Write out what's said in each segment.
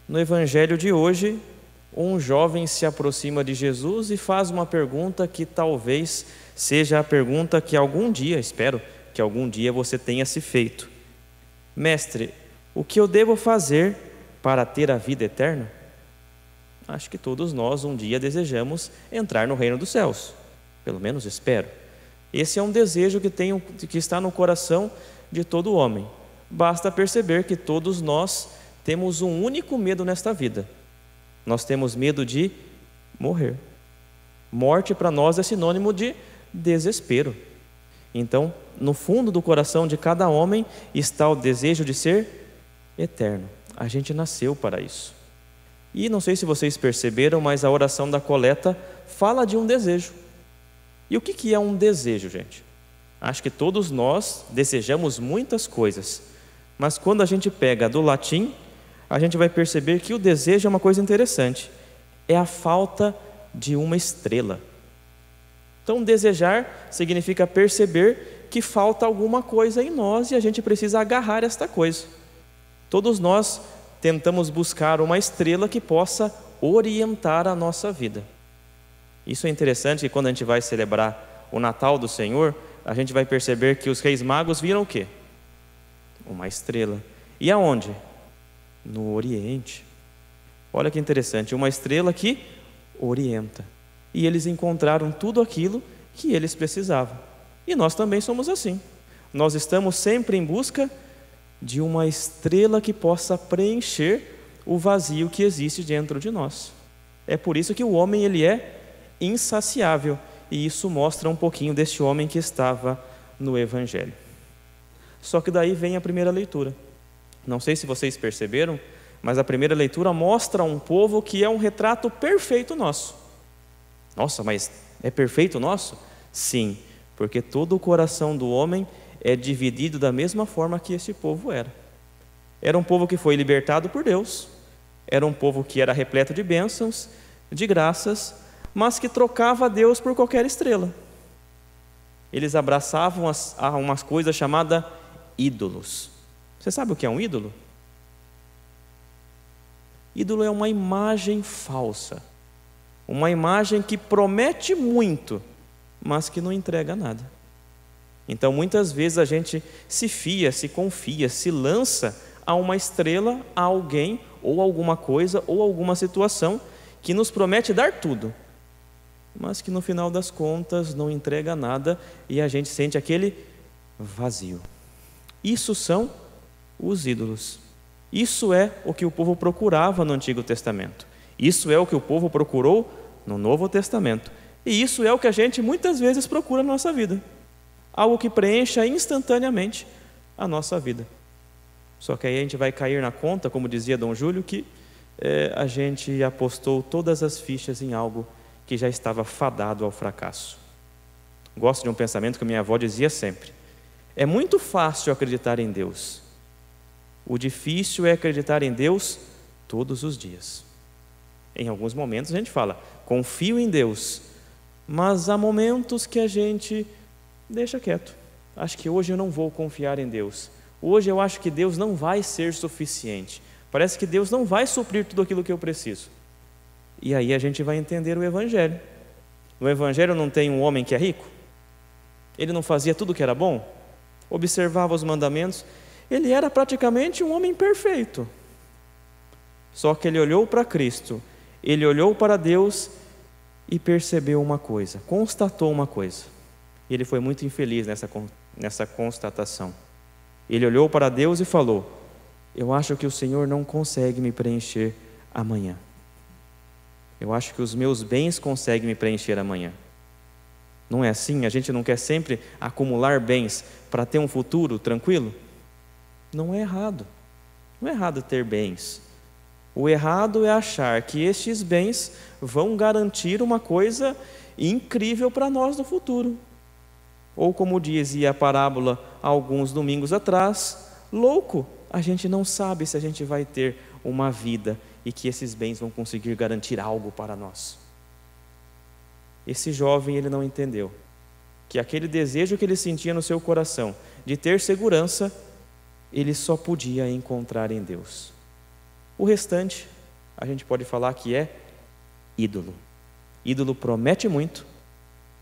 No evangelho de hoje, um jovem se aproxima de Jesus e faz uma pergunta que talvez seja a pergunta que algum dia, espero que algum dia você tenha se feito. Mestre, o que eu devo fazer para ter a vida eterna? Acho que todos nós um dia desejamos entrar no reino dos céus, pelo menos espero. Esse é um desejo que está no coração de todo homem. Basta perceber que todos nós temos um único medo nesta vida. Nós temos medo de morrer. Morte para nós é sinônimo de desespero. Então, no fundo do coração de cada homem está o desejo de ser eterno. A gente nasceu para isso. E não sei se vocês perceberam, mas a oração da coleta fala de um desejo. E o que é um desejo, gente? Acho que todos nós desejamos muitas coisas, mas quando a gente pega do latim, a gente vai perceber que o desejo é uma coisa interessante. É a falta de uma estrela. Então, desejar significa perceber que falta alguma coisa em nós e a gente precisa agarrar esta coisa. Todos nós tentamos buscar uma estrela que possa orientar a nossa vida. Isso é interessante, que quando a gente vai celebrar o Natal do Senhor, a gente vai perceber que os reis magos viram o quê? Uma estrela. E aonde? No Oriente. Olha que interessante, uma estrela que orienta. E eles encontraram tudo aquilo que eles precisavam. E nós também somos assim. Nós estamos sempre em busca de uma estrela que possa preencher o vazio que existe dentro de nós. É por isso que o homem ele é insaciável, e isso mostra um pouquinho deste homem que estava no Evangelho. Só que daí vem a primeira leitura. Não sei se vocês perceberam, mas a primeira leitura mostra um povo que é um retrato perfeito nosso. Nossa, mas é perfeito nosso? Sim, porque todo o coração do homem é dividido da mesma forma que este povo era. Era um povo que foi libertado por Deus, era um povo que era repleto de bênçãos, de graças, mas que trocava Deus por qualquer estrela. Eles abraçavam umas coisas chamadas ídolos. Você sabe o que é um ídolo? Ídolo é uma imagem falsa, uma imagem que promete muito, mas que não entrega nada. Então muitas vezes a gente se fia, se confia, se lança a uma estrela, a alguém, ou alguma coisa, ou alguma situação que nos promete dar tudo, mas que no final das contas não entrega nada e a gente sente aquele vazio. Isso são os ídolos. Isso é o que o povo procurava no Antigo Testamento. Isso é o que o povo procurou no Novo Testamento. E isso é o que a gente muitas vezes procura na nossa vida. Algo que preencha instantaneamente a nossa vida. Só que aí a gente vai cair na conta, como dizia Dom Júlio, que a gente apostou todas as fichas em algo que já estava fadado ao fracasso. Gosto de um pensamento que minha avó dizia sempre: é muito fácil acreditar em Deus. O difícil é acreditar em Deus todos os dias. Em alguns momentos a gente fala, confio em Deus, mas há momentos que a gente deixa quieto. Acho que hoje eu não vou confiar em Deus. Hoje eu acho que Deus não vai ser suficiente. Parece que Deus não vai suprir tudo aquilo que eu preciso. E aí a gente vai entender o Evangelho. No Evangelho não tem um homem que é rico? Ele não fazia tudo que era bom? Observava os mandamentos? Ele era praticamente um homem perfeito. Só que ele olhou para Cristo, ele olhou para Deus e percebeu uma coisa, constatou uma coisa. Ele foi muito infeliz nessa constatação. Ele olhou para Deus e falou: eu acho que o Senhor não consegue me preencher amanhã. Eu acho que os meus bens conseguem me preencher amanhã. Não é assim? A gente não quer sempre acumular bens para ter um futuro tranquilo? Não é errado. Não é errado ter bens. O errado é achar que estes bens vão garantir uma coisa incrível para nós no futuro. Ou como dizia a parábola há alguns domingos atrás, louco, a gente não sabe se a gente vai ter uma vida e que esses bens vão conseguir garantir algo para nós. Esse jovem, ele não entendeu que aquele desejo que ele sentia no seu coração de ter segurança, ele só podia encontrar em Deus. O restante a gente pode falar que é ídolo. Ídolo promete muito,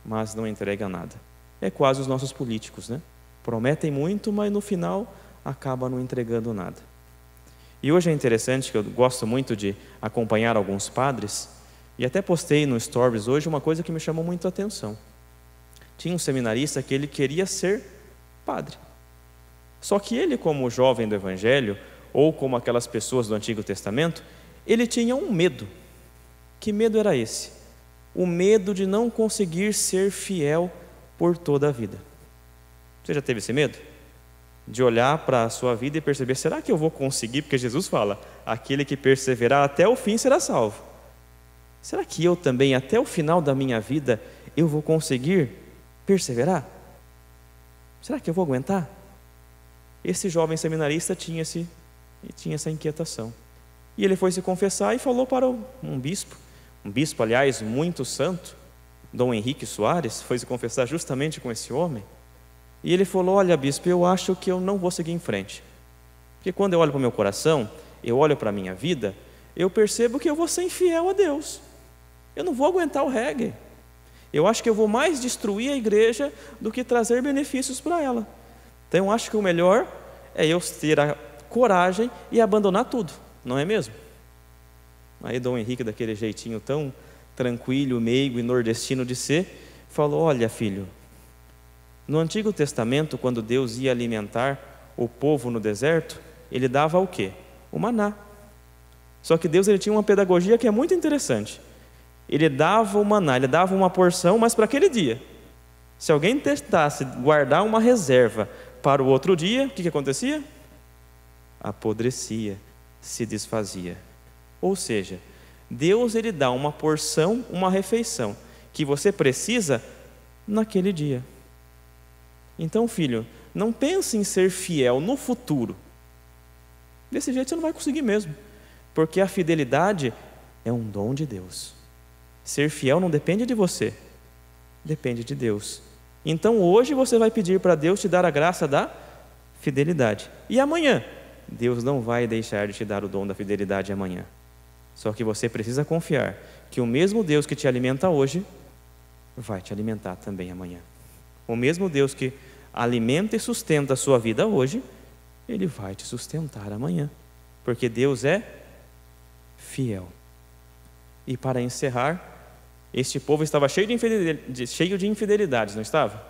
mas não entrega nada. É quase os nossos políticos, né? Prometem muito, mas no final acabam não entregando nada. E hoje é interessante que eu gosto muito de acompanhar alguns padres, e até postei no Stories hoje uma coisa que me chamou muito a atenção. Tinha um seminarista que ele queria ser padre. Só que ele, como jovem do Evangelho, ou como aquelas pessoas do Antigo Testamento, ele tinha um medo. Que medo era esse? O medo de não conseguir ser fiel por toda a vida. Você já teve esse medo? De olhar para a sua vida e perceber, será que eu vou conseguir? Porque Jesus fala, aquele que perseverar até o fim será salvo. Será que eu também, até o final da minha vida, eu vou conseguir perseverar? Será que eu vou aguentar? Esse jovem seminarista tinha essa inquietação. E ele foi se confessar e falou para um bispo, aliás, muito santo, Dom Henrique Soares, foi se confessar justamente com esse homem. E ele falou, olha bispo, eu acho que eu não vou seguir em frente. Porque quando eu olho para o meu coração, eu olho para a minha vida, eu percebo que eu vou ser infiel a Deus. Eu não vou aguentar o reggae. Eu acho que eu vou mais destruir a igreja do que trazer benefícios para ela. Então eu acho que o melhor é eu ter a coragem e abandonar tudo, não é mesmo? Aí Dom Henrique, daquele jeitinho tão tranquilo, meigo e nordestino de ser, falou, olha filho, no Antigo Testamento, quando Deus ia alimentar o povo no deserto, ele dava o quê? O maná. Só que Deus ele tinha uma pedagogia que é muito interessante. Ele dava o maná, ele dava uma porção, mas para aquele dia. Se alguém tentasse guardar uma reserva para o outro dia, o que acontecia? Apodrecia, se desfazia. Ou seja, Deus ele dá uma porção, uma refeição, que você precisa naquele dia. Então, filho, não pense em ser fiel no futuro. Desse jeito você não vai conseguir mesmo, porque a fidelidade é um dom de Deus. Ser fiel não depende de você, depende de Deus. Então hoje você vai pedir para Deus te dar a graça da fidelidade. E amanhã, Deus não vai deixar de te dar o dom da fidelidade amanhã. Só que você precisa confiar que o mesmo Deus que te alimenta hoje, vai te alimentar também amanhã. O mesmo Deus que alimenta e sustenta a sua vida hoje, Ele vai te sustentar amanhã. Porque Deus é fiel. E para encerrar, este povo estava cheio de infidelidades, não estava?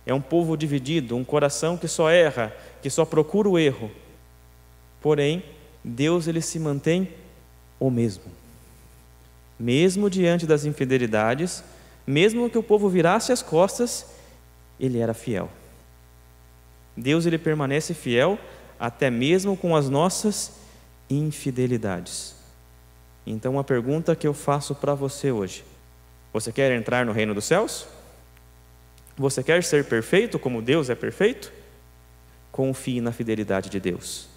É um povo dividido, um coração que só erra, que só procura o erro. Porém, Deus ele se mantém o mesmo. Mesmo diante das infidelidades, mesmo que o povo virasse as costas, ele era fiel. Deus ele permanece fiel até mesmo com as nossas infidelidades. Então a pergunta que eu faço para você hoje: você quer entrar no reino dos céus? Você quer ser perfeito como Deus é perfeito? Confie na fidelidade de Deus,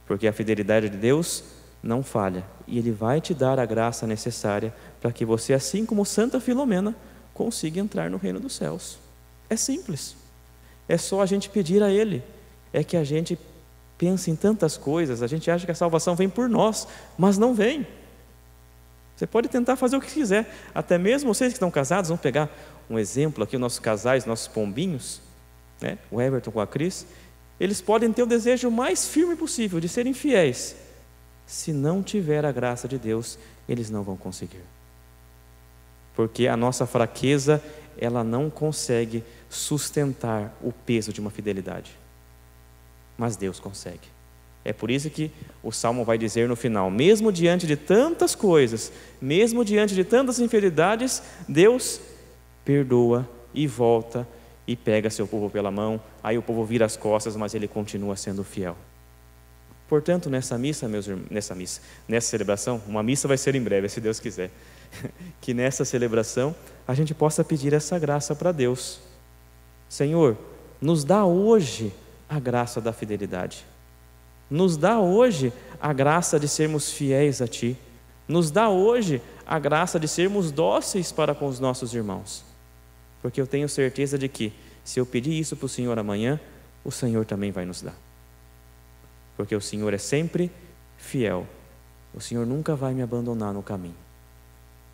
porque a fidelidade de Deus não falha, e Ele vai te dar a graça necessária para que você, assim como Santa Filomena, consiga entrar no reino dos céus. É simples, é só a gente pedir a Ele. É que a gente pensa em tantas coisas, a gente acha que a salvação vem por nós, mas não vem. Você pode tentar fazer o que quiser, até mesmo vocês que estão casados, vamos pegar um exemplo aqui, os nossos casais, nossos pombinhos, né? O Everton com a Cris, eles podem ter o desejo mais firme possível de serem fiéis. Se não tiver a graça de Deus, eles não vão conseguir. Porque a nossa fraqueza, ela não consegue sustentar o peso de uma fidelidade. Mas Deus consegue. É por isso que o Salmo vai dizer no final: mesmo diante de tantas coisas, mesmo diante de tantas infidelidades, Deus perdoa e volta e pega seu povo pela mão. Aí o povo vira as costas, mas ele continua sendo fiel. Portanto, nessa missa, meus irmãos, nessa celebração, uma missa vai ser em breve, se Deus quiser, que nessa celebração a gente possa pedir essa graça para Deus. Senhor, nos dá hoje a graça da fidelidade. Nos dá hoje a graça de sermos fiéis a Ti. Nos dá hoje a graça de sermos dóceis para com os nossos irmãos. Porque eu tenho certeza de que, se eu pedir isso para o Senhor amanhã, o Senhor também vai nos dar. Porque o Senhor é sempre fiel. o Senhor nunca vai me abandonar no caminho.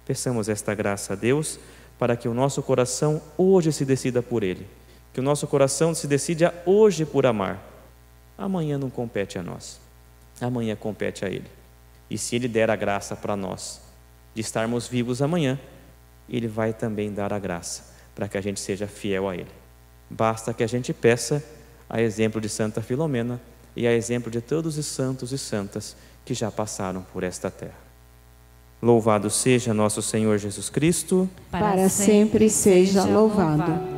Peçamos esta graça a Deus para que o nosso coração hoje se decida por Ele, que o nosso coração se decida hoje por amar. Amanhã não compete a nós, amanhã compete a Ele. E se Ele der a graça para nós de estarmos vivos amanhã, Ele vai também dar a graça para que a gente seja fiel a Ele. Basta que a gente peça, a exemplo de Santa Filomena e a exemplo de todos os santos e santas que já passaram por esta terra. Louvado seja nosso Senhor Jesus Cristo. Para sempre seja louvado.